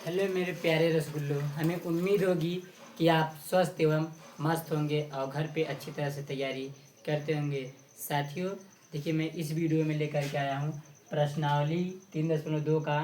Hello मेरे प्यारे रसगुल्लो, हमें उम्मीद होगी कि आप स्वस्थ एवं मस्त होंगे और घर पे अच्छी तरह से तैयारी करते होंगे। साथियों, देखिए मैं इस वीडियो में लेकर के आया हूँ प्रश्नावली 3.2 का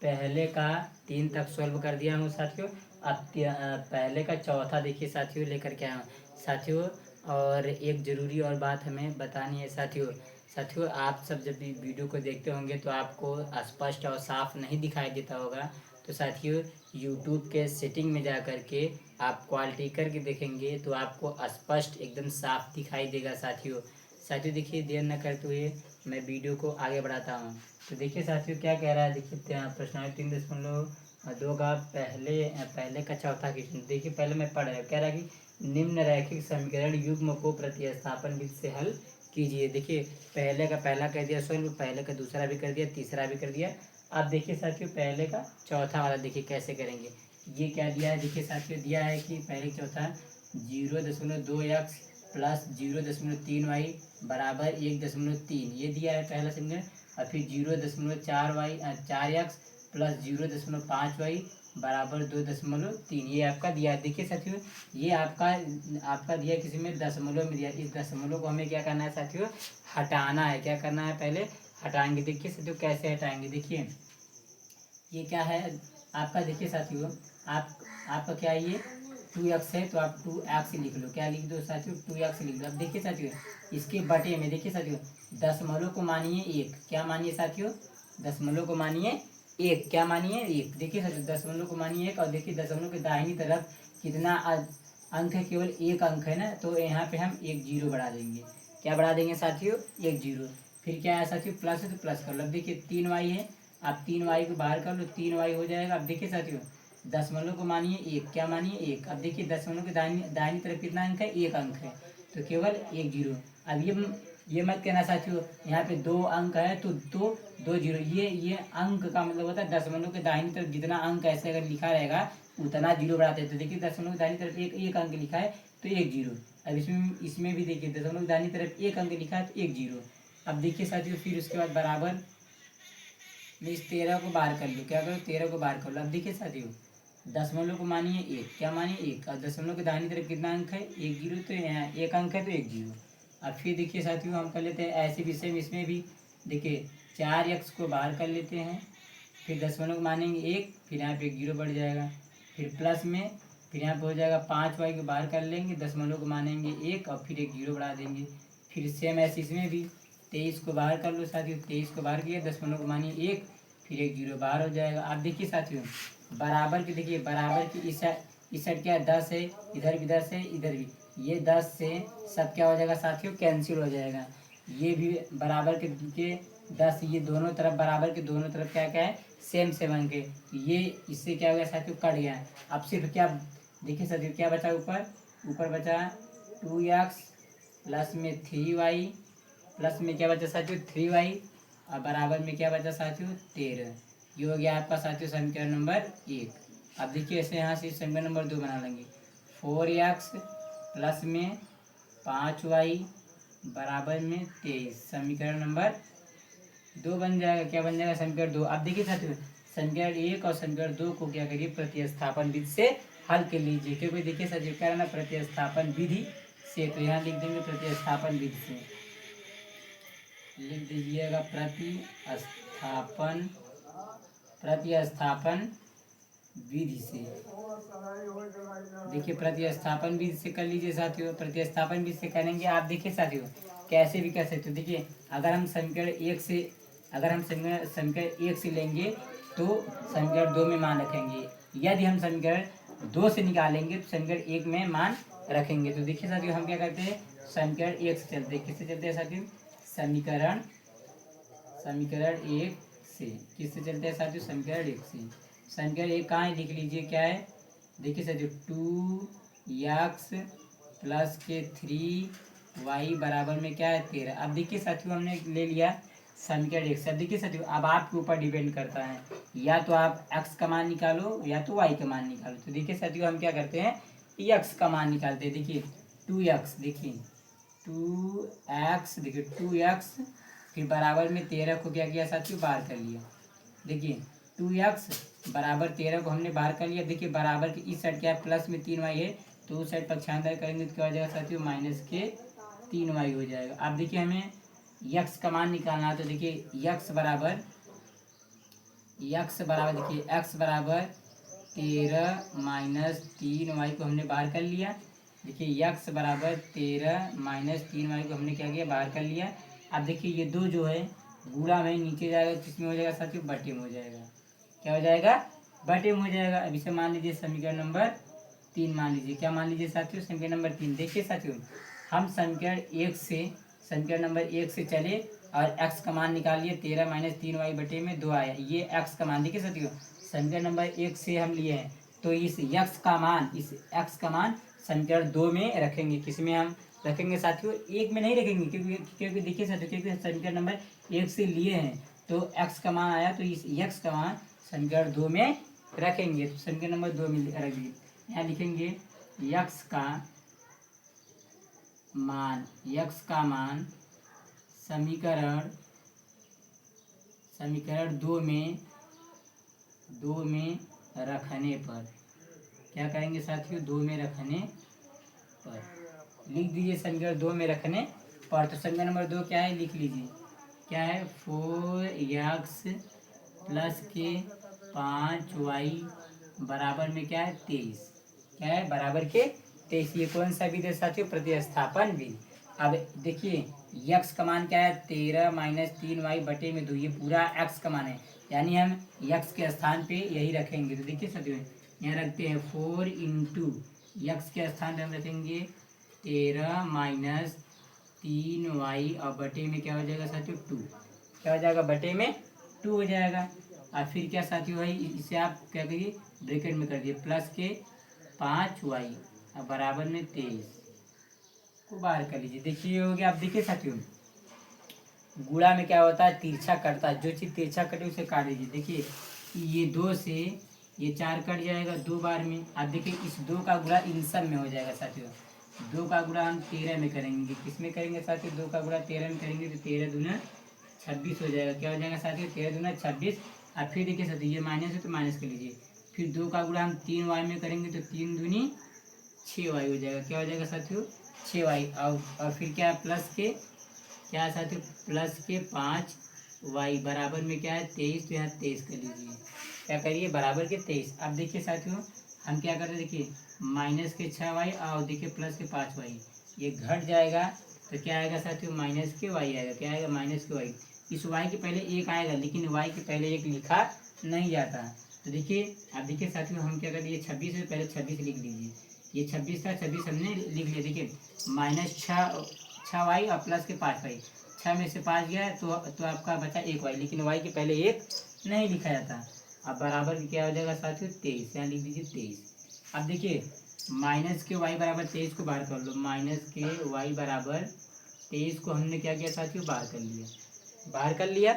पहले का 3 तक सॉल्व कर दिया हूँ साथियों। अब पहले का चौथा देखिए साथियों लेकर के आया हूँ साथियों। और एक ज़रूरी और बात हमें बतानी है साथियों। साथियों, आप सब जब भी वीडियो को देखते होंगे तो आपको स्पष्ट और साफ नहीं दिखाई देता होगा। तो साथियों, यूट्यूब के सेटिंग में जा कर के आप क्वालिटी करके देखेंगे तो आपको स्पष्ट एकदम साफ दिखाई देगा साथियों। साथियों देखिए, देर न करते हुए मैं वीडियो को आगे बढ़ाता हूँ। तो देखिए साथियों क्या कह रहा है, देखिए प्रश्न 3.2 का पहले का चौथा क्वेश्चन देखिए। पहले मैं पढ़ रहा हूँ, कह रहा है कि निम्न रैखिक समीकरण युग्म को प्रतिस्थापन विधि से हल कीजिए। देखिए पहले का पहला कर दिया सॉल्व, पहले का दूसरा भी कर दिया, तीसरा भी कर दिया। अब देखिए साथियों पहले का चौथा वाला देखिए कैसे करेंगे। ये क्या दिया है, देखिए साथियों दिया है कि पहले चौथा 0.2x प्लस 0.3y बराबर 1.3, ये दिया है पहला समीकरण। और फिर 4x प्लस 0.5y बराबर 2.3, ये आपका दिया है। देखिए साथियों, ये आपका दिया किसी में दशमलव में दिया। इस दशमलव को हमें क्या करना है साथियों, हटाना है। क्या करना है, पहले हटाएंगे। देखिए साथियों कैसे हटाएंगे, देखिए ये क्या है आपका, देखिए साथियों आपका क्या है, ये 2x है तो आप 2x लिख लो। क्या लिख दो साथियों, 2x लिख दो। अब देखिए साथियों इसके बटे में देखिए साथियों दशमलव को मानिए एक, क्या मानिए साथियों, दशमलव को मानिए एक, क्या मानिए एक। देखिए साथियों दशमलव को मानिए एक, और देखिए दशमलव के दाहिनी तरफ कितना अंक है, केवल एक अंक है ना, तो यहाँ पे हम एक जीरो बढ़ा देंगे। क्या बढ़ा देंगे साथियों, एक जीरो। फिर क्या है साथियों, प्लस है तो प्लस कर लो। अब देखिए 3y है, आप 3y को बाहर कर लो, 3y हो जाएगा। अब देखिए साथियों दशमलव को मानिए एक, क्या मानिए एक। अब देखिए दशमलव के दाहिनी तरफ कितना अंक है, एक अंक है, तो केवल एक जीरो। अब ये मत कहना साथियों यहाँ पे दो अंक है तो दो जीरो, ये अंक का मतलब होता है दशमलव के दाहिनी तरफ जितना अंक ऐसे अगर लिखा रहेगा उतना जीरो बढ़ाते हैं। तो देखिए दशमलव के दाहिनी तरफ एक अंक लिखा है तो एक जीरो। अब इसमें भी देखिए दशमलव के दाहिनी तरफ एक अंक लिखा है तो एक जीरो। अब देखिए साथियों फिर उसके बाद बराबर में इस 13 को बाहर कर लो। क्या करो, 13 को बाहर कर लो। अब देखिए साथियों दशमलव को मानिए एक, क्या मानिए एक, और दशमलव के दाहिनी तरफ कितना अंक है, एक जीरो, तो यहाँ एक अंक है तो एक जीरो। अब फिर देखिए साथियों हम कर लेते हैं ऐसे विषय में, इसमें भी देखिए 4x को बाहर कर लेते हैं, फिर दशमलव को मानेंगे एक, फिर यहाँ पे एक जीरो बढ़ जाएगा, फिर प्लस में, फिर यहाँ पे हो जाएगा 5y को बाहर कर लेंगे, दशमलव को मानेंगे एक और फिर एक जीरो बढ़ा देंगे। फिर सेम ऐसे इसमें भी 23 को बाहर कर लो साथियों, 23 को बाहर किया, दशमलव को मानिए एक, फिर एक जीरो बाहर हो जाएगा। आप देखिए साथियों बराबर की, देखिए बराबर की इस साइड क्या है 10 है, इधर भी 10 है, इधर भी, ये 10 से सब क्या हो जाएगा साथियों, कैंसिल हो जाएगा। ये भी बराबर के 10, ये दोनों तरफ बराबर के दोनों तरफ क्या क्या है, सेम सेम अंक है, तो ये इससे क्या हो गया साथियों, कट गया। अब सिर्फ क्या, देखिए साथियों क्या बचा, ऊपर बचा 2x प्लस में 3y, प्लस में क्या बचा साथियों 3y, और बराबर में क्या बचा साथियों 13। ये हो गया आपका साथियों समीकरण नंबर एक। अब देखिए ऐसे यहाँ से समीकरण नंबर 2 बना लेंगे। 4x प्लस में 5y बराबर में 23, समीकरण नंबर 2 बन जाएगा। क्या बन जाएगा, समीकरण 2। अब देखिए साथियों समीकरण 1 और समीकरण 2 को क्या करिए, प्रतिस्थापन विधि से हल कर लीजिए। क्योंकि देखिए साथियों क्या है ना, प्रतिस्थापन विधि से, तो यहाँ लिख देंगे प्रतिस्थापन विधि से, लिख दीजिएगा प्रतिस्थापन विधि से। देखिए प्रतिस्थापन विधि से कर लीजिए साथियों। प्रतिस्थापन विधि से करेंगे आप, देखिए साथियों कैसे भी कर सकते हो। देखिए अगर हम समीकरण एक से लेंगे तो समीकरण 2 में मान रखेंगे, यदि हम समीकरण 2 से निकालेंगे तो समीकरण 1 में मान रखेंगे। तो देखिए साथियों हम क्या करते हैं, समीकरण 1 से चलते हैं। किससे चलते हैं साथियों, समीकरण 1 से, किससे चलते हैं साथियों, समीकरण 1 से। समीकरण 1 कहाँ है, लिख लीजिए क्या है, देखिए साथियों 2x प्लस के 3y बराबर में क्या है 13। अब देखिए साथियों हमने ले लिया समीकरण 1 से। अब देखिए साथियों अब आपके ऊपर डिपेंड करता है, या तो आप x का मान निकालो या तो y का मान निकालो। तो देखिए साथियों हम क्या करते हैं, x का मान निकालते हैं। देखिए 2x, देखिए 2x, देखिए 2x, फिर बराबर में 13 को क्या किया साथियों, बाहर कर लिया। देखिए 2x बराबर 13 को हमने बाहर कर लिया। देखिए बराबर की इस साइड क्या है, प्लस में 3y है, तो उस साइड पक्षांतर करेंगे तो क्या हो जाएगा साथियों, माइनस के 3y हो जाएगा। अब देखिए हमें x का मान निकालना है, तो देखिए x बराबर देखिए x बराबर 13 माइनस 3y को हमने बाहर कर लिया। देखिए x बराबर 13 माइनस 3y को हमने क्या किया, बाहर कर लिया। अब देखिए ये दो जो है गुणा में नीचे जाएगा, किसमें हो जाएगा साथियों, बटे में हो जाएगा। क्या हो जाएगा, बटे में हो जाएगा। अब इसे मान लीजिए समीकरण नंबर 3 मान लीजिए। क्या मान लीजिए साथियों, समीकरण नंबर 3। देखिए साथियों हम समीकरण नंबर 1 से चले और x का मान निकाल लिए, 13 माइनस 3y बटे में 2 आया, ये x का मान। देखिए साथियों समीकरण नंबर 1 से हम लिए हैं, तो इस x का मान समीकरण 2 में रखेंगे। किसमें हम रखेंगे साथियों, 1 में नहीं रखेंगे, क्योंकि देखिए साथियों क्योंकि समीकरण नंबर 1 से लिए हैं तो x का मान आया, तो इस x का मान समीकरण 2 में रखेंगे। तो समीकरण नंबर 2 में रख दिए, यहाँ लिखेंगे x का मान समीकरण 2 में रखने पर, क्या करेंगे साथियों, 2 में रखने पर लिख दीजिए समीकरण 2 में रखने पर। तो समीकरण नंबर 2 क्या है, लिख लीजिए, क्या है, 4x प्लस के 5y बराबर में क्या है, 23। क्या है, बराबर के 23। ये कौन सा विधि है साथियों, प्रतिस्थापन विधि। अब देखिए x का मान क्या है, 13 माइनस 3y बटे में 2, ये पूरा x का मान है, यानी हम x के स्थान पे यही रखेंगे। तो देखिए साथियों यहाँ रखते हैं 4 इंटू x के स्थान पे हम रखेंगे 13 माइनस 3y और बटे में क्या हो जाएगा साथियों, 2। क्या हो जाएगा, बटे में 2 हो जाएगा। और फिर क्या साथियों भाई, इसे आप क्या करिए, ब्रैकेट में कर दिए, प्लस के 5y और बराबर में 23 को बाहर कर लीजिए। देखिए हो गया। आप देखिए साथियों गुणा में क्या होता है, तिरछा कटता है, जो चीज़ तिरछा कटे उसे काट दीजिए। देखिए ये 2 से ये 4 कट जाएगा 2 बार में। अब देखिए इस 2 का गुणा इन सब में हो जाएगा साथियों। 2 का गुणा हम 13 में करेंगे, किस में करेंगे साथियों, 2 का गुणा 13 में करेंगे, तो 13 दूना 26 हो जाएगा। क्या हो जाएगा साथियों, 13 दूना 26। अब फिर देखिए साथियों ये माइनस है तो माइनस कर लीजिए। फिर 2 का गुणा हम 3y में करेंगे, तो 3 दूनी 6y हो जाएगा। क्या हो जाएगा साथियों, 6y। और फिर क्या है, प्लस के क्या है साथियों, प्लस के 5y बराबर में क्या है, 23। तो यहाँ 23 कर लीजिए। क्या करिए, बराबर के 23। अब देखिए साथियों हम क्या करते हैं, देखिए माइनस के 6y और देखिए प्लस के 5y, ये घट जाएगा तो क्या आएगा साथियों, माइनस के y आएगा। क्या आएगा, माइनस के y। इस y के पहले 1 आएगा, लेकिन y के पहले 1 लिखा नहीं जाता। तो देखिए अब देखिए साथियों हम क्या कर दिए, 26 से पहले 26 लिख लीजिए। ये 26 था, 26 हमने लिख लिया। देखिए माइनस 6y और प्लस के 5y, 6 में से 5 गया तो आपका बचा 1y, लेकिन y के पहले 1 नहीं लिखा जाता। अब बराबर क्या हो जाएगा साथियों, 23। यहाँ लिख दीजिए 23। अब देखिए माइनस के y बराबर 23 को बाहर कर लो। माइनस के y बराबर 23 को हमने क्या किया साथियों, बाहर कर लिया। बाहर कर लिया।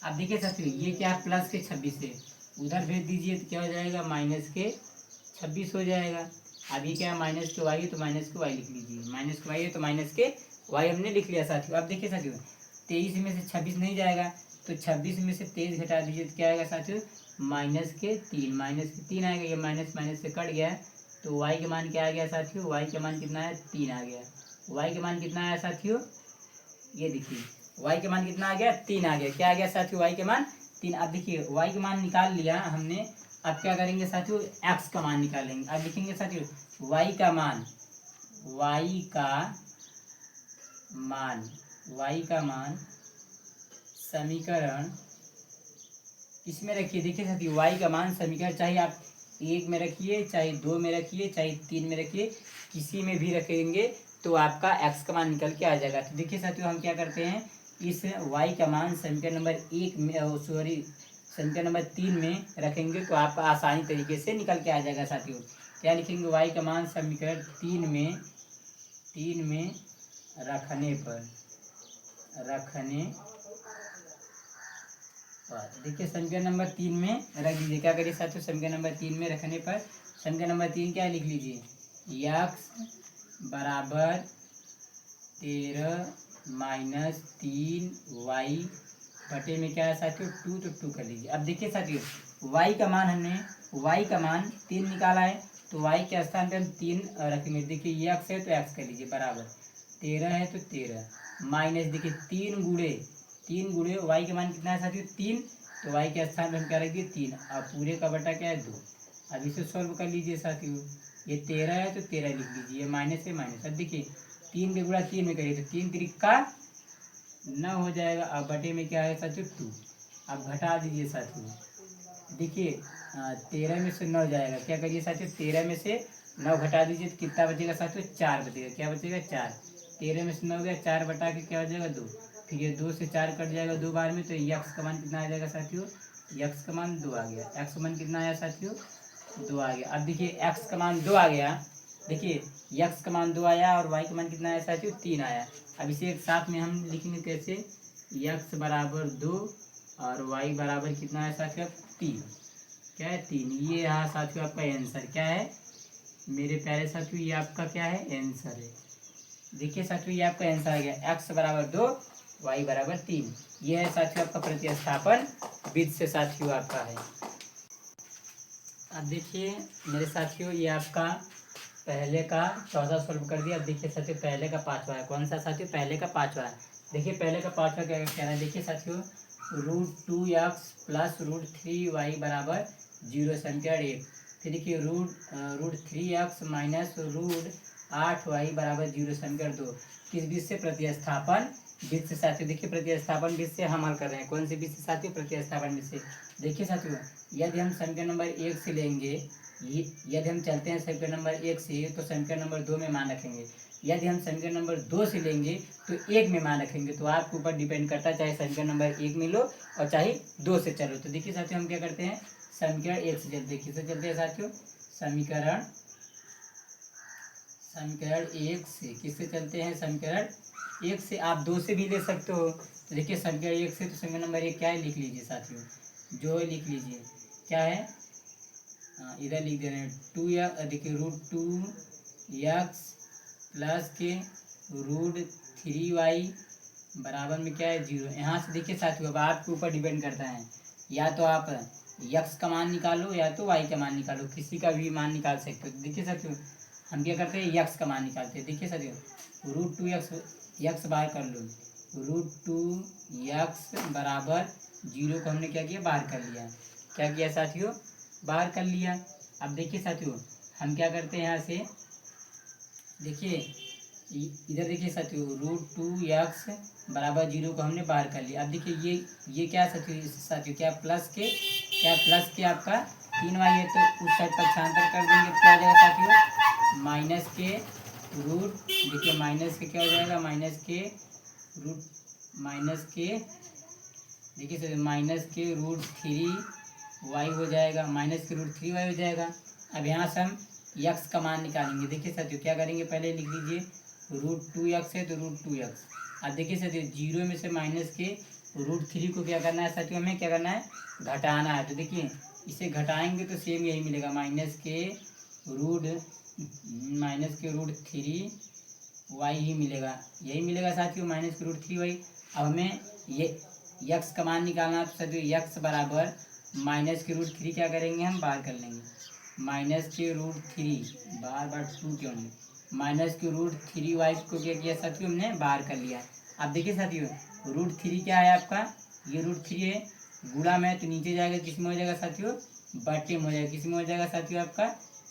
अब देखिए साथियों ये क्या है, प्लस के 26 है, उधर भेज दीजिए तो क्या हो जाएगा, माइनस के 26 हो जाएगा। अब ये क्या है, माइनस के वाई है तो माइनस के वाई लिख लीजिए। माइनस के वाई है तो माइनस के वाई हमने लिख लिया साथियों। अब देखिए साथियों 23 में से 26 नहीं जाएगा, तो 26 में से 23 घटा दीजिए तो क्या आएगा साथियों, माइनस के 3। माइनस के 3 आएगा, ये माइनस माइनस से कट गया, तो वाई के मान क्या आ गया साथियों, वाई का मान कितना है, 3 आ गया। वाई के मान कितना आया साथियों, ये देखिए y के मान कितना आ गया, 3 आ गया। क्या आ गया साथियों, y के मान 3। अब देखिए y के मान निकाल लिया हमने। अब क्या करेंगे साथियों, x का मान निकालेंगे। अब लिखेंगे साथियों y का मान समीकरण इसमें रखिए। देखिए साथियों y का मान समीकरण चाहे आप 1 में रखिए, चाहे 2 में रखिए, चाहे 3 में रखिए, किसी में भी रखेंगे तो आपका x का मान निकल के आ जाएगा। तो देखिए साथियों हम क्या करते हैं, इस y का मान समीकरण नंबर 1 में समीकरण नंबर 3 में रखेंगे तो आपका आसानी तरीके से निकल के आ जाएगा साथियों। क्या लिखेंगे, y का मान समीकरण 3 में रखने पर देखिए समीकरण नंबर 3 में रख दीजिए। क्या करिए साथियों, समीकरण नंबर 3 में रखने पर समीकरण नंबर 3 क्या लिख लीजिए, x बराबर 13 माइनस 3y बटे में क्या है साथियों 2, तो 2 कर लीजिए। अब देखिए साथियों y का मान हमने y का मान 3 निकाला है, तो y के स्थान पे हम 3 रखेंगे। देखिए ये x है तो x कर लीजिए बराबर 13 है तो 13 माइनस देखिए 3 गुणे y का मान कितना है साथियों 3, तो y के स्थान पे हम क्या रख दिए 3। अब पूरे का बटा क्या है 2। अब इसे सॉल्व कर लीजिए साथियों, ये 13 है तो 13 लिख लीजिए, माइनस है माइनस। अब देखिए 3 के गुणा 3 में करिए तो 3 त्रिका 9 हो जाएगा। अब बटे में क्या है साथियों 2। अब घटा दीजिए साथियों, देखिए 13 में से 9 जाएगा, क्या करिए साथियों 13 में से 9 घटा दीजिए तो कितना बचेगा साथियों 4 बचेगा। क्या बचेगा 4, 13 में से 9 गया 4 बटा के क्या हो जाएगा 2, फिर ये 2 से 4 कट जाएगा 2 बार में, तो यक्स का मान कितना आ जाएगा साथियों, यक्स का मान 2 आ गया। एक्स का मान कितना आया साथियों 2 आ गया। अब देखिए एक्स का मान 2 आ गया, देखिए यक्स का मान 2 आया और वाई का मान कितना आया साथियों 3 आया। अब इसे एक साथ में हम लिखेंगे कैसे, यक्स बराबर 2 और वाई बराबर कितना है साथियों 3, क्या है 3। ये यहाँ साथियों आपका आंसर क्या है मेरे प्यारे साथियों, ये आपका क्या है आंसर है। देखिए साथियों ये आपका आंसर आ गया, एक्स बराबर 2 वाई बराबर 3। ये है साथियों आपका प्रतिस्थापन विधि से साथियों आपका है। अब देखिए मेरे साथियों ये आपका पहले का चौथा सॉल्व कर दिया। अब देखिए साथियों पहले का पांचवा है, कौन सा साथियों पहले का पांचवा है। देखिए पहले का पांचवा क्या कह रहा है, देखिए साथियों √2x प्लस √3y बराबर 0 समीकरण 1। फिर देखिए √3x माइनस √8y बराबर 0 समीकरण 2। किस विधि से, प्रतिस्थापन विधि से साथियों। देखिए प्रतिस्थापन विधि से हम हल कर रहे हैं, कौन सी विधि से साथियों, प्रतिस्थापन विधि से। देखिए साथियों यदि हम समीकरण नंबर 1 से लेंगे, यदि हम चलते हैं समीकरण नंबर 1 से तो समीकरण नंबर 2 में मान रखेंगे। यदि हम समीकरण नंबर 2 से लेंगे तो 1 में मान रखेंगे। तो आपके ऊपर डिपेंड करता है, चाहे समीकरण नंबर 1 में लो और चाहे 2 से चलो। तो देखिए साथियों हम क्या करते हैं, समीकरण 1 से चलते हैं। किससे चलते हैं साथियों, समीकरण 1 से। किससे चलते हैं, समीकरण 1 से। आप 2 से भी ले सकते हो। तो देखिए समीकरण 1 से, तो समीकरण नंबर 1 क्या है लिख लीजिए साथियों, जो है लिख लीजिए क्या है, इधर लिख दे रहे हैं 2 या देखिए √2x प्लस के √3y बराबर में क्या है 0। यहाँ से देखिए साथियों अब आपके ऊपर डिपेंड करता है, या तो आप यक्स का मान निकालो या तो वाई का मान निकालो, किसी का भी मान निकाल सकते हो। देखिए साथियों हम क्या करते हैं, यक्स का मान निकालते हैं। देखिए साथियों √2x यक्स बाहर कर लो, √2x बराबर 0 को हमने क्या किया, बाहर कर लिया। क्या किया साथियों, बाहर कर लिया। अब देखिए साथियों हम क्या करते हैं, यहाँ से देखिए इधर देखिए साथियों √2x बराबर 0 को हमने बाहर कर लिया। अब देखिए ये क्या साथियों क्या प्लस के आपका 3y है, तो उस साइड पक्षांतर कर देंगे तो क्या हो जाएगा साथियों, माइनस के रूट, देखिए माइनस के क्या हो जाएगा, माइनस के देखिए सर -√3y हो जाएगा, -√3y हो जाएगा। अब यहाँ से हम यक्स का मान निकालेंगे। देखिए साथियों क्या करेंगे, पहले लिख लीजिए √2x है तो √2x। अब देखिए साथियों 0 में से माइनस के √3 को क्या करना है साथियों, हमें क्या करना है, घटाना है। तो देखिए इसे घटाएंगे तो सेम यही मिलेगा, -√3y ही मिलेगा, यही मिलेगा साथियों, -√3y। अब हमें ये यक्स का मान निकालना है, तो साथियों यक्स बराबर -√3 क्या करेंगे, हम बाहर कर लेंगे। -√3 बार 2 क्यों नहीं, -√3y को क्या किया साथियों, हमने बाहर कर लिया। अब देखिए साथियों √3 क्या है आपका, ये √3 है, गुणा में तो नीचे जाएगा, किस में हो जाएगा साथियों, बटे में हो जाएगा। किस में हो जाएगा साथियों, आपका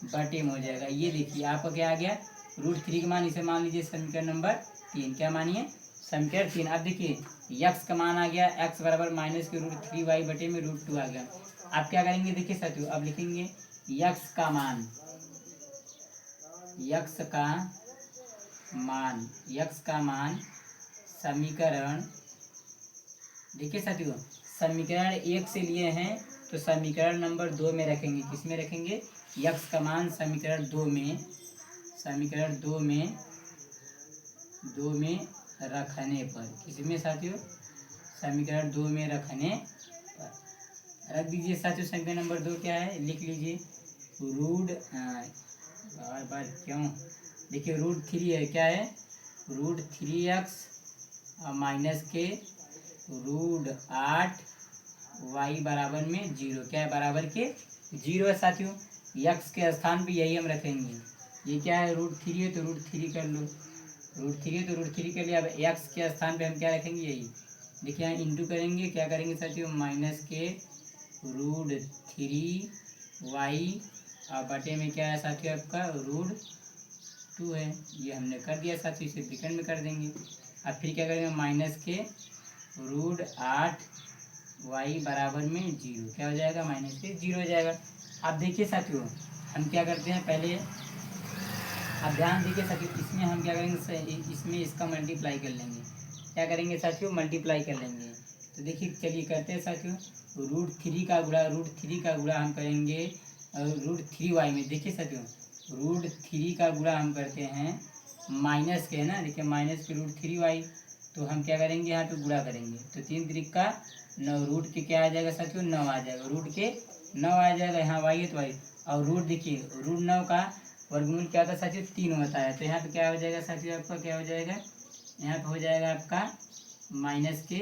बटे में हो जाएगा। ये देखिए आपका क्या आ गया, √3 का मान, इसे मान लीजिए समीकरण नंबर 3। क्या मानिए, समीकरण 3। अब देखिए यक्स का मान आ गया, एक्स बराबर -√3y बटे में √2 आ गया। अब क्या करेंगे, देखिए साथियों अब लिखेंगे यक्स का मान समीकरण, देखिए साथियों समीकरण 1 से लिए हैं तो समीकरण नंबर 2 में रखेंगे। किस में रखेंगे, यक्स का मान समीकरण 2 में रखने पर, किसमें साथियों, समीकरण 2 में रखने पर रख दीजिए साथियों। समीकरण नंबर 2 क्या है, लिख लीजिए बार क्यों, देखिए √3 है, क्या है, √3x माइनस के √8 y बराबर में 0, क्या है बराबर के 0 है साथियों। यक्स के स्थान पे यही हम रखेंगे। ये क्या है √3 है तो √3 कर लो, √3 है तो √3 कर लिया। अब यक्स के स्थान पे हम क्या रखेंगे यही, देखिए यहाँ इंटू करेंगे, क्या करेंगे साथियों माइनस के √3 y और बटे में क्या है साथियों आपका √2 है। ये हमने कर दिया साथियों, इसे ब्रैकेट में कर देंगे। अब फिर क्या करेंगे माइनस के √8 y बराबर में 0, क्या हो जाएगा माइनस के 0 हो जाएगा। अब देखिए साथियों हम क्या करते हैं पहले, अब ध्यान दीजिए साथियों, इसमें हम क्या करेंगे, इसमें इसका मल्टीप्लाई कर लेंगे। क्या करेंगे साथियों मल्टीप्लाई कर लेंगे। तो देखिए चलिए करते हैं साथियों, √3 का गुणा हम करेंगे √3y में। देखिए साथियों √3 का गुणा हम करते हैं माइनस के, है ना, देखिए माइनस के √3y, तो हम क्या करेंगे यहाँ पे गुणा करेंगे, तो 3 3 का 9, रूट के क्या आ जाएगा साथियों 9 आ जाएगा, रूट के 9 आ जाएगा। यहाँ y है तो y, और रूट देखिए √9 का वर्गमूल क्या होता है साथियों 3 होता है। तो यहाँ पे क्या हो जाएगा साथियों आपका, क्या हो जाएगा यहाँ पे हो जाएगा आपका माइनस के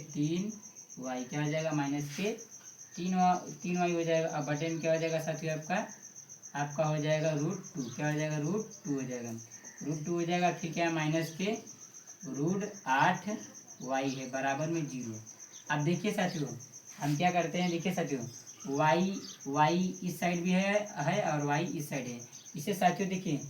3y, क्या हो जाएगा माइनस के 3y हो जाएगा। अब बटे में क्या हो जाएगा साथियों आपका हो जाएगा √2, क्या हो जाएगा √2 हो जाएगा, √2 हो जाएगा। फिर क्या है माइनस के √8y है बराबर में 0। अब देखिए साथियों हम क्या करते हैं, देखिए साथियों y इस साइड भी है और y इस साइड है। इसे साथियों देखिए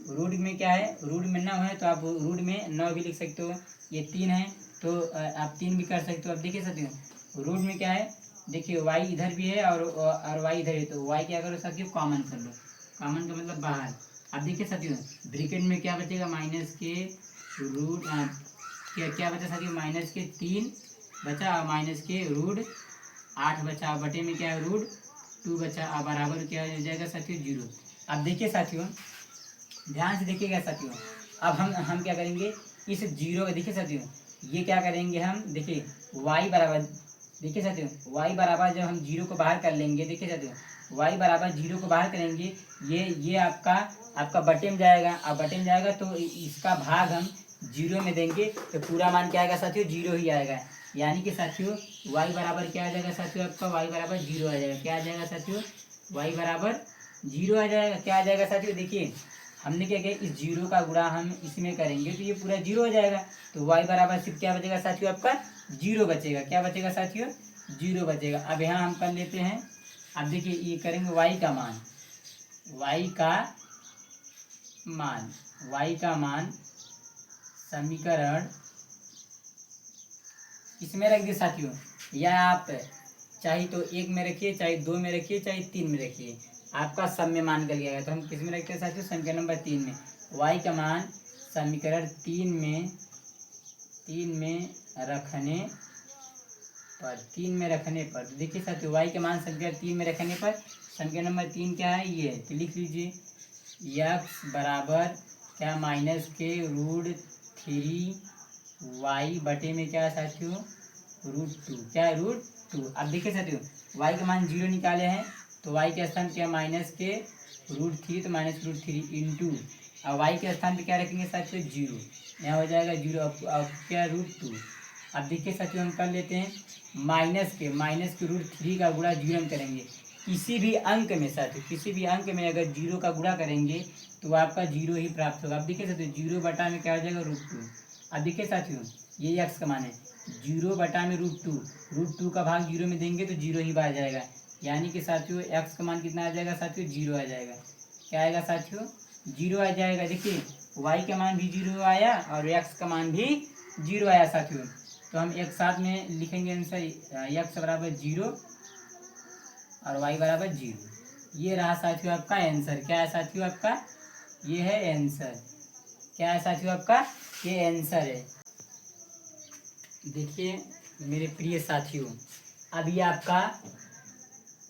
रूट में क्या है, रूट में 9 है तो आप रूट में 9 भी लिख सकते हो। ये 3 है तो आप 3 भी कर सकते हो। अब देखिए साथियों रूट में क्या है, देखिए y इधर भी है और y इधर है, तो y क्या करो साथियों कॉमन कर लो, कॉमन का मतलब बाहर। अब देखिए साथियों ब्रैकेट में क्या बचेगा माइनस के क्या बचा साथियों माइनस के 3 बचा और माइनस के √8 बचा, बटे में क्या है √2 बचा और बराबर क्या हो जाएगा साथियों 0। अब देखिए साथियों ध्यान से देखिएगा साथियों, अब हम क्या करेंगे इस 0, देखिए साथियों ये क्या करेंगे हम, देखिए y बराबर, देखिए साथियों y बराबर जब हम 0 को बाहर कर लेंगे, देखिए साथियों y बराबर 0 को बाहर करेंगे, ये आपका बटे में जाएगा, अब बटे में जाएगा तो इसका भाग हम 0 में देंगे तो पूरा मान क्या आएगा साथियों 0 ही आएगा। यानी कि साथियों y बराबर क्या आ जाएगा साथियों आपका y बराबर 0 आ जाएगा, क्या आ जाएगा साथियों y बराबर 0 आ जाएगा। क्या आ जाएगा साथियों, देखिए हमने क्या किया इस 0 का गुणा हम इसमें करेंगे तो ये पूरा 0 हो जाएगा, तो y बराबर सिर्फ क्या बचेगा साथियों आपका 0 बचेगा, क्या बचेगा साथियों 0 बचेगा। अब यहाँ हम कर लेते हैं, अब देखिए ये करेंगे y का मान, y का मान समीकरण इसमें रख दिए साथियों, या आप चाहे तो 1 में रखिए, चाहे 2 में रखिए, चाहे 3 में रखिए, आपका सब में मान कर लिया गया। तो हम किस में रखते हैं साथियों समीकरण नंबर 3 में, y का मान समीकरण 3 में रखने पर तो देखिए साथियों y के मान समीकरण 3 में रखने पर समीकरण नंबर 3 क्या है ये, तो लिख लीजिए x बराबर क्या माइनस के √3y बटे में क्या है साथियों √2, क्या है √2। अब देखिए साथियों y का मान 0 निकाले हैं तो y के स्थान क्या माइनस के √3, तो माइनस √3 इंटू, अब y के स्थान पे क्या रखेंगे साथियों 0, यहाँ हो जाएगा 0, अब क्या √2। अब देखिए साथियों हम कर लेते हैं माइनस के √3 का गुणा 0 हम करेंगे, किसी भी अंक में साथियों किसी भी अंक में अगर 0 का गुणा करेंगे तो आपका 0 ही प्राप्त होगा। अब देखिए साथियों 0 बटा में क्या हो जाएगा √2। अब देखिए साथियों ये x का मान है 0 बटा में √2 का भाग 0 में देंगे तो 0 ही आ जाएगा, यानी कि साथियों x का मान कितना आ जाएगा साथियों 0 आ जाएगा, क्या आएगा साथियों 0 आ जाएगा। देखिए y का मान भी 0 आया और x का मान भी 0 आया साथियों, तो हम एक साथ में लिखेंगे आंसर x बराबर 0 और y बराबर 0। ये रहा साथियों आपका आंसर, क्या है साथियों आपका ये है आंसर, क्या है साथियों आपका ये आंसर है। देखिए मेरे प्रिय साथियों अब ये आपका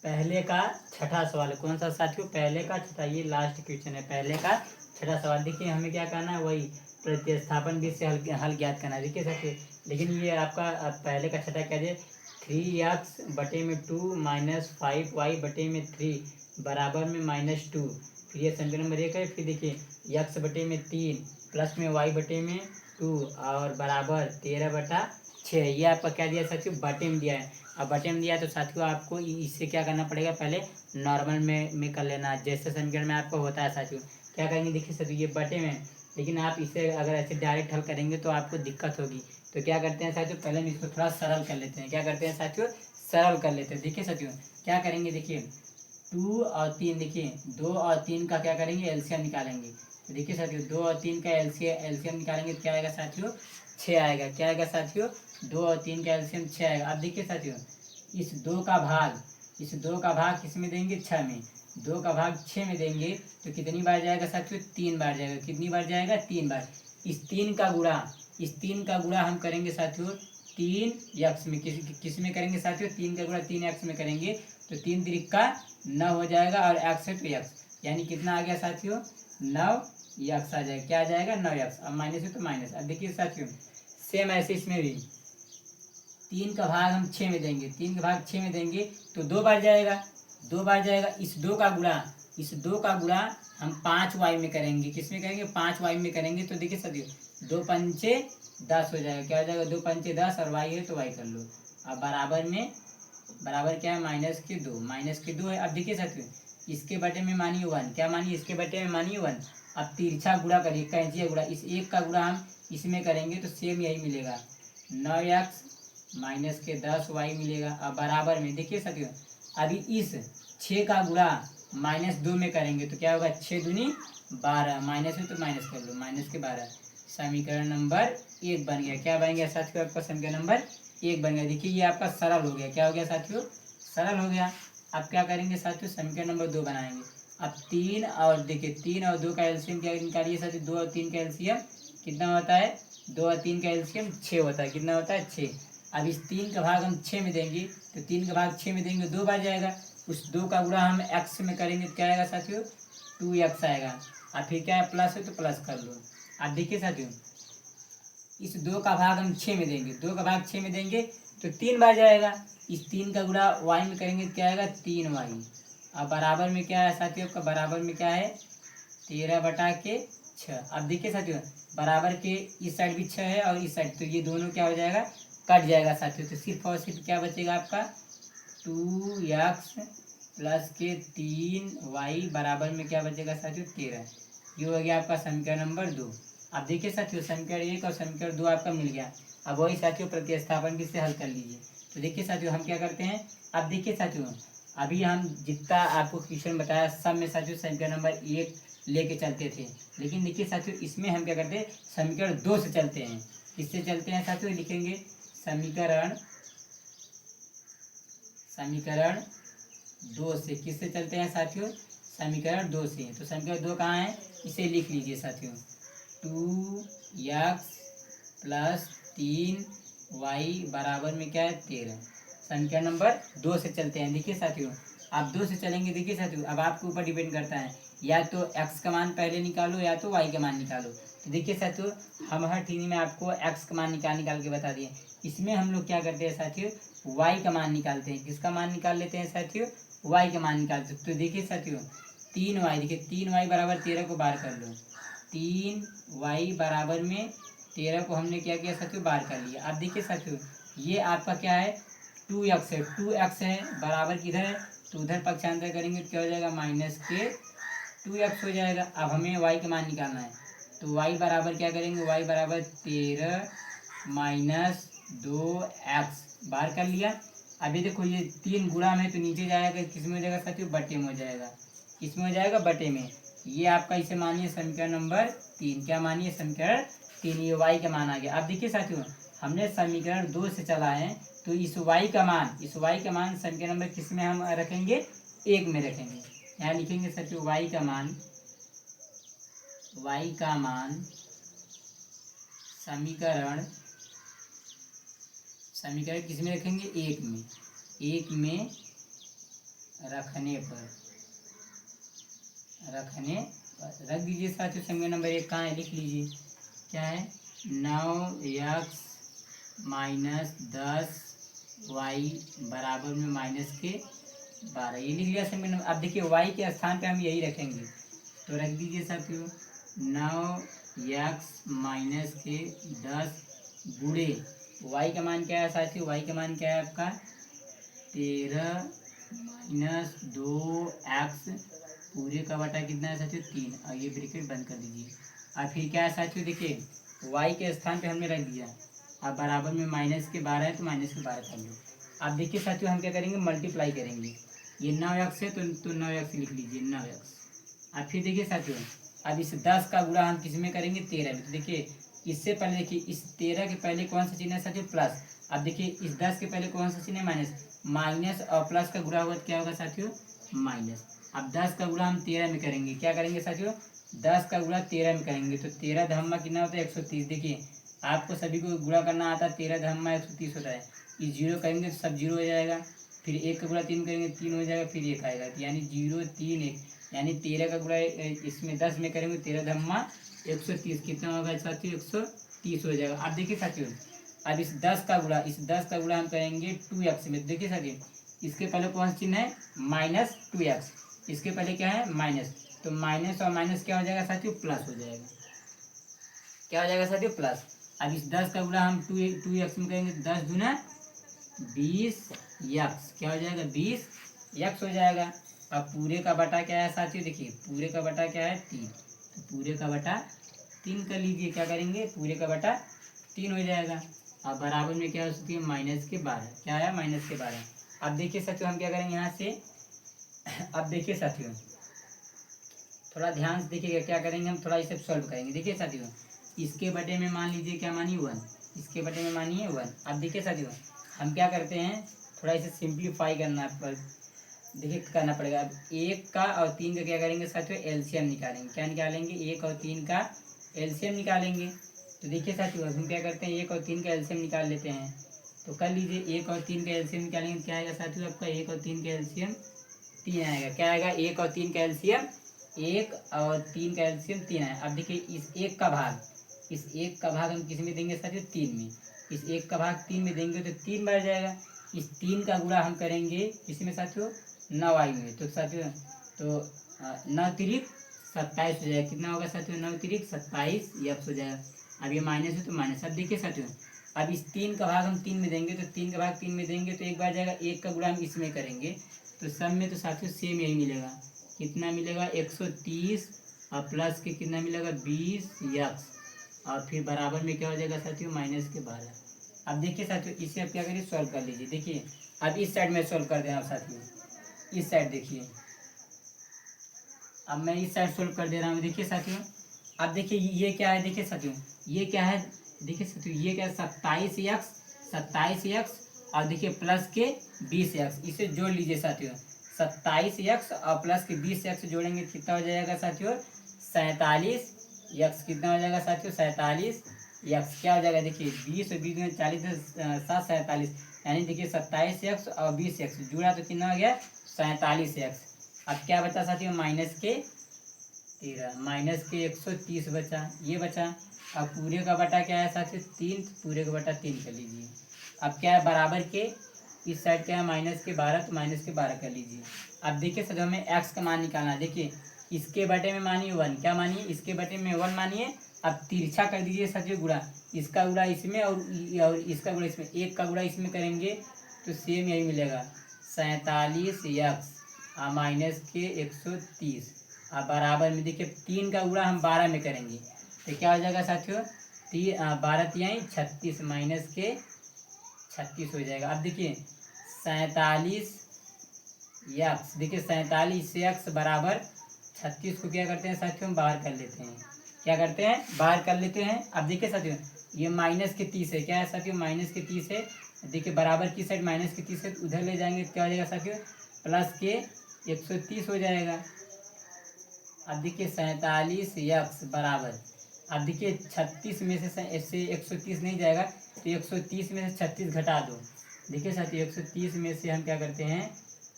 पहले का छठा सवाल है, कौन सा साथियों पहले का छठा, ये लास्ट क्वेश्चन है पहले का छठा सवाल। देखिए हमें क्या करना है वही प्रतिस्थापन भी से हल ज्ञात करना है। देखिए साथियों लेकिन ये आपका पहले का छठा क्या है 3x बटे में 2 माइनस 5y बटे में 3 बराबर में -2, फिर ये समीकरण नंबर 1 है। फिर देखिए x बटे में 3 प्लस में y बटे में 2 और बराबर 13/6। ये आपका क्या दिया साथियों, बटे में दिया है। अब बटे में दिया है तो साथियों आपको इससे क्या करना पड़ेगा, पहले नॉर्मल में कर लेना, जैसे समीकरण में आपको होता है साथियों। क्या करेंगे, देखिए साथियों ये बटे में, लेकिन आप इसे अगर ऐसे डायरेक्ट हल करेंगे तो आपको दिक्कत होगी। तो क्या करते हैं साथियों, पहले हम इसको थोड़ा सरल कर लेते हैं। क्या करते हैं साथियों, सरल कर लेते हैं। देखिए साथियों क्या करेंगे, देखिए 2 और 3, देखिए 2 और 3 का क्या करेंगे, एलसीएम निकालेंगे। तो देखिए साथियों 2 और 3 का एलसीएम निकालेंगे तो क्या आएगा साथियों, 6 आएगा। क्या आएगा साथियों, 2 और 3 का एलसीएम 6 आएगा। अब देखिए साथियों इस 2 का भाग, इस 2 का भाग किस में देंगे, 6 में। 2 का भाग 6 में देंगे तो कितनी बार जाएगा साथियों, 3 बार जाएगा। कितनी बार जाएगा, 3 बार। इस 3 का गुणा, इस 3 का गुणा हम करेंगे साथियों 3 एक्स में। किस में करेंगे साथियों, 3 का गुणा 3 एक्स में करेंगे तो 3 तिरिक्का 9 हो जाएगा और एक्स है तो एक्स, यानी कितना आ गया साथियों, 9 एक्स आ जाएगा। क्या आ जाएगा, 9 एक्स। अब माइनस है तो माइनस। अब देखिए साथियों सेम ऐसे इसमें भी 3 का भाग हम 6 में देंगे, 3 का भाग 6 में देंगे तो 2 बार जाएगा, 2 बार जाएगा। इस 2 का गुणा, इस 2 का गुणा हम 5 वाई में करेंगे। किस में करेंगे, 5 वाई में करेंगे तो देखिए साथियों 2 पंचे 10 हो जाएगा। क्या हो जाएगा, 2 पंचे 10 और वाई है तो वाई कर लो। अब बराबर में, बराबर क्या है, -2, -2 है। अब देखिए साथियों इसके बटे में मानिए 1, क्या मानिए, इसके बटे में मानिए 1। अब तिरछा गुणा करिए, कैंची गुणा, इस 1 का गुणा हम इसमें करेंगे तो सेम यही मिलेगा, 9x -10y मिलेगा। अब बराबर में देखिए साथियों अभी इस 6 का गुणा -2 में करेंगे तो क्या होगा, 6 दूनी 12, माइनस है तो माइनस कर लो, -12। समीकरण नंबर 1 बन गया। क्या बन गया साथियों, आपका समीकरण नंबर 1 बन गया। देखिए ये आपका सरल हो गया। क्या हो गया साथियों, सरल हो गया। अब क्या करेंगे साथियों, समीकरण नंबर 2 बनाएंगे। अब 3 और देखिए 3 और 2 का एलसीएम क्या निकालिए साथियों, 2 और 3 का एलसीएम कितना होता है, 2 और 3 का एलसीएम 6 होता है। कितना होता है, 6। अब इस 3 का भाग हम 6 में देंगे तो 3 का भाग 6 में देंगे 2 बार जाएगा। उस 2 का गुणा हम x में करेंगे तो क्या आएगा साथियों, 2x आएगा। अब फिर क्या है, प्लस है तो प्लस कर लो। अब देखिए साथियों इस 2 का भाग हम 6 में देंगे, 2 का भाग 6 में देंगे तो 3 बार जाएगा। इस 3 का गुणा y में करेंगे तो क्या आएगा, 3y। अब बराबर में क्या है साथियों, आपका बराबर में क्या है, 13/6। अब देखिए साथियों बराबर के इस साइड भी 6 है और इस साइड, तो ये दोनों क्या हो जाएगा, कट जाएगा साथियों। तो सिर्फ और सिर्फ क्या बचेगा आपका, 2x प्लस के 3y बराबर में क्या बचेगा साथियों, 13। ये हो गया आपका समीकरण नंबर 2। अब देखिए साथियों समीकरण 1 और समीकरण 2 आपका मिल गया। अब वही साथियों प्रतिस्थापन भी से हल कर लीजिए। तो देखिए साथियों हम क्या करते हैं, अब देखिए साथियों अभी हम जितना आपको क्वेश्चन बताया सब में साथियों समीकरण नंबर 1 लेके चलते थे, लेकिन देखिए साथियों इसमें हम क्या करते हैं, समीकरण 2 से चलते हैं। किससे चलते हैं साथियों, लिखेंगे समीकरण, समीकरण 2 से। किससे चलते हैं साथियों, समीकरण 2 से। तो समीकरण 2 कहाँ है, इसे लिख लीजिए साथियों, 2x प्लस 3y बराबर में क्या है, 13। समीकरण नंबर 2 से चलते हैं। देखिए साथियों आप 2 से चलेंगे, देखिए साथियों अब आपके ऊपर डिपेंड करता है, या तो x का मान पहले निकालो या तो y का मान निकालो। तो देखिए साथियों हम हर टीनी में आपको x का मान निकाल के बता दिए। इसमें हम लोग क्या करते हैं साथियों, y का मान निकालते हैं। किसका मान निकाल लेते हैं साथियों, y का मान निकालते हैं। तो देखिए साथियों 3y, देखिए 3y बराबर 13 को बार कर लो, 3y बराबर में 13 को हमने क्या किया साथियों, बार कर लिया। अब देखिए साथियों ये आपका क्या है, 2x है, 2x है बराबर किधर है, तो उधर पक्षांतर करेंगे तो क्या हो जाएगा, -2x हो जाएगा। अब हमें y का मान निकालना है तो y बराबर क्या करेंगे, y बराबर 13 -2x बार कर लिया। अभी देखो ये 3 गुणा में तो नीचे जाएगा, किस में हो जाएगा साथियों, बटे में हो जाएगा। किस में हो जाएगा, बटे में। ये आपका इसे मानिए समीकरण नंबर 3। क्या मानिए, समीकरण 3। ये y का मान आ गया। अब देखिए साथियों हमने समीकरण 2 से चला है तो इस y का मान, इस y का मान समीकरण नंबर किस में हम रखेंगे, 1 में रखेंगे। यहाँ लिखेंगे साथियों y का मान, y का मान समीकरण, समीकरण किस में रखेंगे, 1 में। 1 में रखने पर, रख दीजिए साथियों। समीकरण नंबर 1 कहाँ है, लिख लीजिए, क्या है, 9x -10y बराबर में -12। ये लिख लिया समीकरण नंबर। अब देखिए y के स्थान पे हम यही रखेंगे तो रख दीजिए साथियों, 9 एक्स माइनस के 10 गुणे वाई का मान क्या है साथियों, वाई का मान क्या है आपका 13 माइनस 2x पूरे का बटा कितना है साथियों 3, और ये ब्रैकेट बंद कर दीजिए। और फिर क्या है साथियों देखिए y के स्थान पे हमने रख दिया, अब बराबर में -12 है तो -12 कर लो। अब देखिए साथियों हम क्या करेंगे मल्टीप्लाई करेंगे, ये 9x है तो 9x लिख लीजिए 9x। अब फिर देखिए साथियों अब इस 10 का गुणा हम किस में करेंगे 13 में, तो देखिए इससे पहले देखिए इस 13 के पहले कौन सा चिन्ह है साथियों प्लस, अब देखिए इस 10 के पहले कौन सा चिन्ह है माइनस, माइनस और प्लस का गुणा होगा तो क्या होगा साथियों माइनस। अब 10 का गुणा हम 13 में करेंगे, क्या करेंगे साथियों 10 का गुणा 13 में करेंगे तो 13 धम्मा कितना होता है 130। देखिए आपको सभी को गुणा करना आता है, 13 धम्मा 130 होता है, इस जीरो करेंगे तो सब जीरो हो जाएगा, फिर 1 का गुणा 3 करेंगे 3 हो जाएगा, फिर 1 आएगा तो यानी 0 3 1, यानी 13 का गुणा इसमें 10 में करेंगे 13 धम्मा 130 कितना होगा साथियों 130 हो जाएगा। अब देखिए साथियों अब इस 10 का गुणा हम करेंगे 2x में, देखिए साथियों इसके पहले कौन सा चिन्ह है -2x, इसके पहले क्या है माइनस, तो माइनस और माइनस क्या हो जाएगा साथियों प्लस हो जाएगा, क्या हो जाएगा साथियों प्लस। अब इस 10 का गुणा हम 2x में करेंगे 10 दूना 20x, क्या हो जाएगा 20x हो जाएगा। अब पूरे का बटा क्या है साथियों देखिए पूरे का बटा क्या है 3, तो पूरे का बटा 3 कर लीजिए, क्या करेंगे पूरे का बटा 3 हो जाएगा। अब बराबर में क्या हो सकती है -12, क्या आया -12। अब देखिए साथियों हम क्या करेंगे यहाँ से, अब देखिए साथियों थोड़ा ध्यान से देखिएगा क्या करेंगे हम, थोड़ा इसे सॉल्व करेंगे। देखिए साथियों इसके बटे में मान लीजिए क्या मानिए 1, इसके बटे में मानिए 1। अब देखिए साथियों हम क्या करते हैं थोड़ा इसे सिंप्लीफाई देखिए करना पड़ेगा। अब 1 का और 3 का क्या करेंगे साथियों एलसीएम निकालेंगे, क्या निकालेंगे 1 और 3 का एलसीएम निकालेंगे। तो देखिए साथियों हम क्या करते हैं 1 और 3 का एलसीएम निकाल लेते हैं, तो कर लीजिए 1 और 3 का एलसीएम निकालेंगे, क्या आएगा साथियों आपका 1 और 3 का एलसीएम 3 आएगा, क्या आएगा 1 और 3 का एलसीएम 1 और 3 का एलसीएम 3 है। अब देखिए इस 1 का भाग हम किस में देंगे साथियों 3 में, इस 1 का भाग 3 में देंगे तो 3 बढ़ जाएगा। इस 3 का गुणा हम करेंगे किसमें साथियों 9 में, तो साथियों तो 9 तिरिक 27 हो जाएगा, कितना होगा साथियों 9 तिरिक 27 यक्स हो जाएगा। अब ये माइनस है तो माइनस। अब देखिए साथियों अब इस 3 का भाग हम 3 में देंगे, तो 3 का भाग 3 में देंगे तो एक बार जाएगा, 1 का गुणा हम इसमें करेंगे तो सब में तो साथियों सेम यही मिलेगा, कितना मिलेगा 130 और प्लस के कितना मिलेगा 20 यक्स, और फिर बराबर में क्या हो जाएगा साथियों -12। अब देखिए साथियों इसे आप क्या करिए सॉल्व कर लीजिए। देखिए अब इस साइड में सॉल्व कर देना साथियों, इस साइड देखिए अब मैं इस साइड सॉल्व कर दे रहा हूँ। देखिए साथियों अब देखिए ये क्या है, देखिए साथियों ये क्या है, देखिए साथियों ये क्या है 27x और देखिए प्लस के 20x, इसे जोड़ लीजिए साथियों 27x और प्लस के 20x जोड़ेंगे कितना हो जाएगा साथियों 47x, कितना हो जाएगा साथियों 47x, क्या हो जाएगा देखिए 20 और 20 में 40 7 47, यानी देखिए 27x और 20x जुड़ा तो कितना हो गया 47x। अब क्या बचा साथियों -13 -130 बचा, ये बचा। अब पूरे का बटा क्या है साथियों 3, पूरे का बटा 3 कर लीजिए। अब क्या है बराबर के इस साइड क्या है -12, तो -12 कर लीजिए। अब देखिए सर हमें x का मान निकालना है। देखिए इसके बटे में मानिए 1, क्या मानिए इसके बटे में 1 मानिए। अब तिरछा कर दीजिए साथियों गुणा, इसका गुणा इसमें और इसका गुणा इसमें, 1 का गुणा इसमें करेंगे तो सेम यही मिलेगा 47x माइनस के 130। अब बराबर में देखिए 3 का गुणा हम 12 में करेंगे तो क्या हो जाएगा साथियों 12 तिहाई 36 माइनस के 36 हो जाएगा। अब देखिए 47 यक्स, देखिए 47 यक्स बराबर 36 को क्या करते हैं साथियों बाहर कर लेते हैं, क्या करते हैं बाहर कर लेते हैं। अब देखिए साथियों ये -30 है, क्या है साथियों -30 है। देखिए बराबर की साइड -30 है तो उधर ले जाएंगे तो क्या हो जाएगा साथियों प्लस के 130 हो जाएगा। अब देखिए 47 यक्स बराबर, अब देखिए 36 में से ऐसे 130 नहीं जाएगा तो 130 में से 36 घटा दो। देखिए साथियों 130 में से हम क्या करते हैं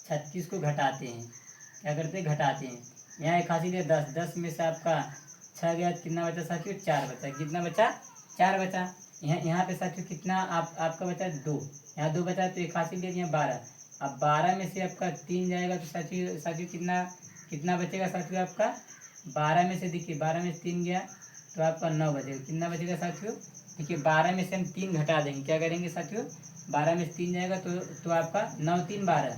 36 को घटाते हैं, क्या करते हैं घटाते हैं। यहाँ एक हासिल है 10, 10 में से आपका 6 गया, कितना बचा साथियों 4 बचा, कितना बचा 4 बचा। यहाँ पे साथियों कितना आपका बचा 2, यहाँ 2 बचा तो एक हासिल है 12। अब 12 में से आपका 3 जाएगा तो साथियों कितना कितना बचेगा साथियों आपका 12 में से, देखिए 12 में से 3 गया तो आपका 9 बचेगा। कितना बचेगा साथियों? देखिए 12 में से हम 3 घटा देंगे, क्या करेंगे साथियों? 12 में से 3 जाएगा तो आपका 9 3 12,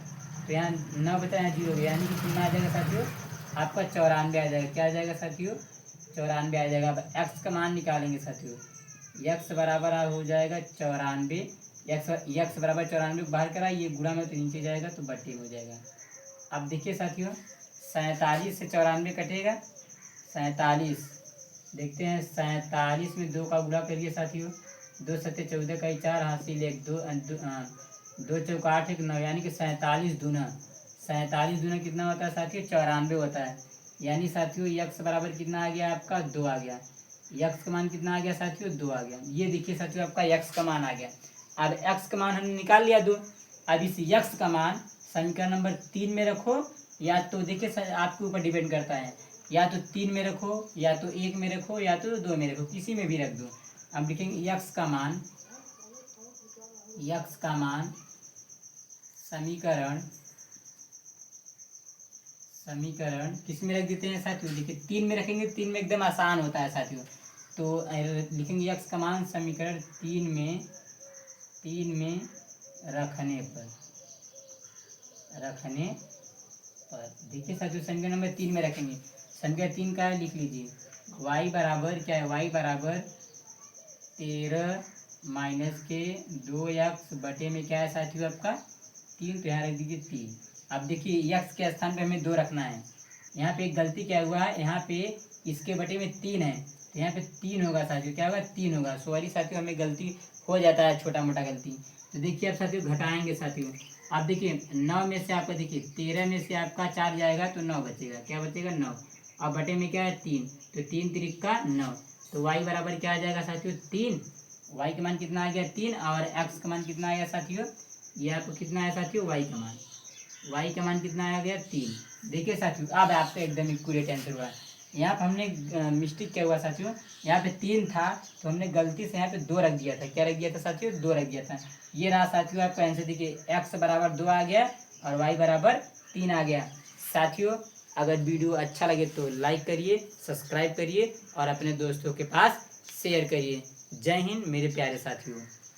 तो यहाँ 9 बचा, यहाँ 0 गया, यानी कि कितना आ जाएगा साथियों? आपका 94 आ जाएगा। क्या आ जाएगा साथियों? 94 आ जाएगा। अब एक्स का मान निकालेंगे साथियों। एक्स बराबर हो जाएगा 94, एक्स बराबर 94 बाहर करा, ये गुणा में तो नीचे जाएगा तो बट्टे में हो जाएगा। अब देखिए साथियों 47 से 94 कटेगा, 47, देखते हैं 47 में 2 का गुणा करिए साथियों। 2 सत्ते 14 का 4, हासिल 1, 2 चौका 8 1 9, यानी कि 47 दूना, 47 दूना कितना होता है साथियों? 94 होता है। यानी साथियों यक्स बराबर कितना आ गया आपका? 2 आ गया। यक्स का मान कितना आ गया साथियों? 2 आ गया। ये देखिए साथियों आपका यक्स का मान आ गया। अब एक्स का मान हमने निकाल लिया 2। अब इस यक्स का मान समीकरण नंबर 3 में रखो, या तो देखिए आपके ऊपर डिपेंड करता है, या तो 3 में रखो, या तो 1 में रखो, या तो 2 में रखो, किसी में भी रख दो। अब लिखेंगे यक्स का मान समीकरण किस में रख देते हैं साथियों? देखिए 3 में रखेंगे, 3 में एकदम आसान होता है साथियों। तो लिखेंगे यक्स का मान समीकरण 3 में रखने पर देखिए साथियों समीकरण नंबर 3 में रखेंगे। समीकरण 3 का लिख लीजिए, y बराबर क्या है? y बराबर 13 माइनस के 2x बटे में क्या है साथियों आपका? 3, तो यहाँ रख दीजिए 3। अब देखिए x के स्थान पे हमें 2 रखना है। यहाँ पे एक गलती क्या हुआ है, यहाँ पे इसके बटे में 3 है, तो यहाँ पे 3 होगा साथियों। क्या होगा? 3 होगा। सॉरी साथियों, हमें गलती हो जाता है, छोटा मोटा गलती। तो देखिए अब साथियों घटाएंगे साथियों। आप देखिए 9 में से आपका, देखिए 13 में से आपका 4 जाएगा तो 9 बचेगा। क्या बचेगा? 9। अब बटे में क्या है? 3, तो 3 3 का 9, तो y बराबर क्या आ जाएगा साथियों? 3। y का मान कितना आ गया? 3। और x का मान कितना आया साथियों? ये आपको कितना आया साथियों? y का मान कितना आ गया? 3। देखिए साथियों अब आपका एकदम एक्यूरेट आंसर हुआ। यहाँ पे हमने मिस्टेक क्या हुआ साथियों, यहाँ पे 3 था तो हमने गलती से यहाँ पे 2 रख दिया था। क्या रख दिया था साथियों? 2 रख दिया था। ये रहा साथियों आपका आंसर। देखिए x बराबर 2 आ गया और y बराबर 3 आ गया। साथियों अगर वीडियो अच्छा लगे तो लाइक करिए, सब्सक्राइब करिए और अपने दोस्तों के पास शेयर करिए। जय हिंद मेरे प्यारे साथियों।